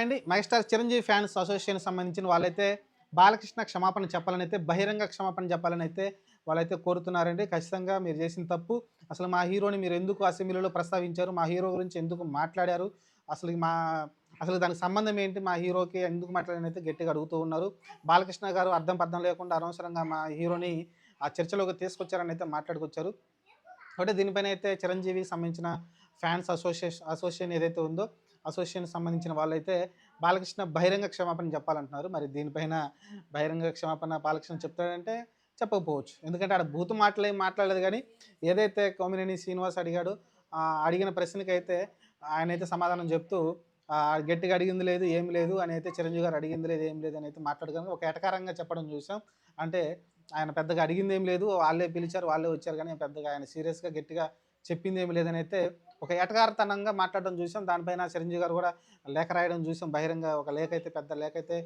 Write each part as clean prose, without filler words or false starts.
అండి megastar Chiranjeevi fans అసోసియేషన్‌కి సంబంధించిన వాళ్ళైతే బాలకృష్ణ క్షమాపణ చెప్పాలని అయితే బహిరంగ క్షమాపణ చెప్పాలని అయితే వాళ్ళైతే కోరుతున్నారండి. ఖచ్చితంగా మీరు చేసిన తప్పు. అసలు మా హీరోని మీరు ఎందుకు అసెంబ్లీలో ప్రస్తావించారు? మా హీరో గురించి ఎందుకు మాట్లాడారు? అసలు మా అసలు దానికి సంబంధం ఏంటి? మా హీరోకి ఎందుకు మాట్లాడారని అయితే గట్టిగా అడుగుతూ ఉన్నారు. బాలకృష్ణ గారు అర్థం పర్థం లేకుండా అనవసరంగా మా హీరోని ఆ చర్చలోకి తీసుకొచ్చారని అయితే మాట్లాడుకొచ్చారు. కాబట్టి దీనిపైన అయితే చిరంజీవికి సంబంధించిన ఫ్యాన్స్ అసోసియేషన్ ఏదైతే ఉందో అసోసియేషన్‌కి సంబంధించిన వాళ్ళైతే బాలకృష్ణ బహిరంగ క్షమాపణ చెప్పాలంటున్నారు. మరి దీనిపైన బహిరంగ క్షమాపణ బాలకృష్ణ చెప్తాడంటే చెప్పకపోవచ్చు. ఎందుకంటే ఆడ బూతు మాటలేం మాట్లాడలేదు గానీ, ఏదైతే కోమినేని శ్రీనివాస్ అడిగాడో అడిగిన ప్రశ్నకైతే ఆయనైతే సమాధానం చెప్తూ గట్టిగా అడిగింది లేదు, ఏమి లేదు అని అయితే చిరంజీవి గారు అడిగింది లేదు, ఏమి లేదు అని అయితే మాట్లాడుకొని ఒక ఎటకారంగా చెప్పడం చూసాం. అంటే ఆయన పెద్దగా అడిగిందేం లేదు. వాళ్ళే పిలిచారు, వాళ్ళే వచ్చారు గానీ పెద్దగా ఆయన సీరియస్‌గా గట్టిగా చెప్పిందేమి లేదని అయితే ఒక ఎటకారతనంగా మాట్లాడడం చూసాం. దానిపైన చిరంజీవి గారు కూడా లేఖ రాయడం చూసాం. బహిరంగ ఒక లేఖ అయితే పెద్ద లేఖ అయితే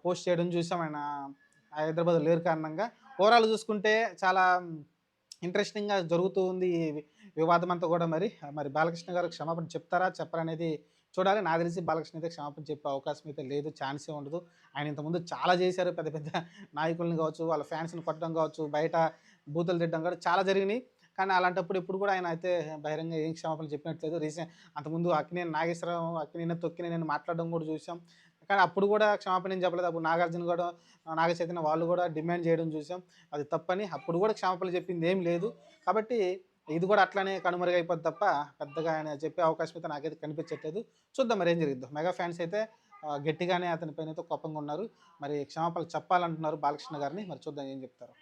పోస్ట్ చేయడం చూసాం. ఆయన హైదరాబాద్‌లో లేరు కారణంగా. ఓవరాల్‌గా చూసుకుంటే చాలా ఇంట్రెస్టింగ్‌గా జరుగుతూ ఉంది ఈ వివాదం అంతా కూడా మరి. మరి బాలకృష్ణ గారు క్షమాపణ చెప్తారా? చెప్పరా? అనేది చూడాలి. నాకు తెలిసి బాలకృష్ణ అయితే క్షమాపణ చెప్పే అవకాశం అయితే లేదు. ఛాన్సే ఉండదు. ఆయన ఇంతకుముందు చాలా చేశారు. పెద్ద పెద్ద నాయకుల్ని కావచ్చు, వాళ్ళ ఫ్యాన్స్‌ని కొట్టడం కావచ్చు, బయట బూతులు తిట్టడం కూడా చాలా జరిగినాయి. కానీ అలాంటప్పుడు ఇప్పుడు కూడా ఆయన అయితే బహిరంగ ఏం క్షమాపణలు చెప్పినట్లేదు. అంతకుముందు అక్కినేని నాగేశ్వరరావు, అక్కినేని తొక్కినేని మాట్లాడడం కూడా చూసాం. కానీ అప్పుడు కూడా క్షమాపణ ఏం చెప్పలేదు. అప్పుడు నాగార్జున కూడా, నాగ చైతన్య వాళ్ళు కూడా డిమాండ్ చేయడం చూసాం. అది తప్పని. అప్పుడు కూడా క్షమాపణలు చెప్పింది ఏం లేదు. కాబట్టి ఇది కూడా అట్లనే కనుమరుగైపోద్ది తప్ప పెద్దగా ఆయన చెప్పే అవకాశం అయితే నాకైతే కనిపించట్లేదు. చూద్దాం మరి ఏం జరిగిద్దో. మెగా ఫ్యాన్స్ అయితే గట్టిగానే అతని పైనైతే కోపంగా ఉన్నారు. మరి క్షమాపణలు చెప్పాలంటున్నారు బాలకృష్ణ గారిని. మరి చూద్దాం ఏం చెప్తారో.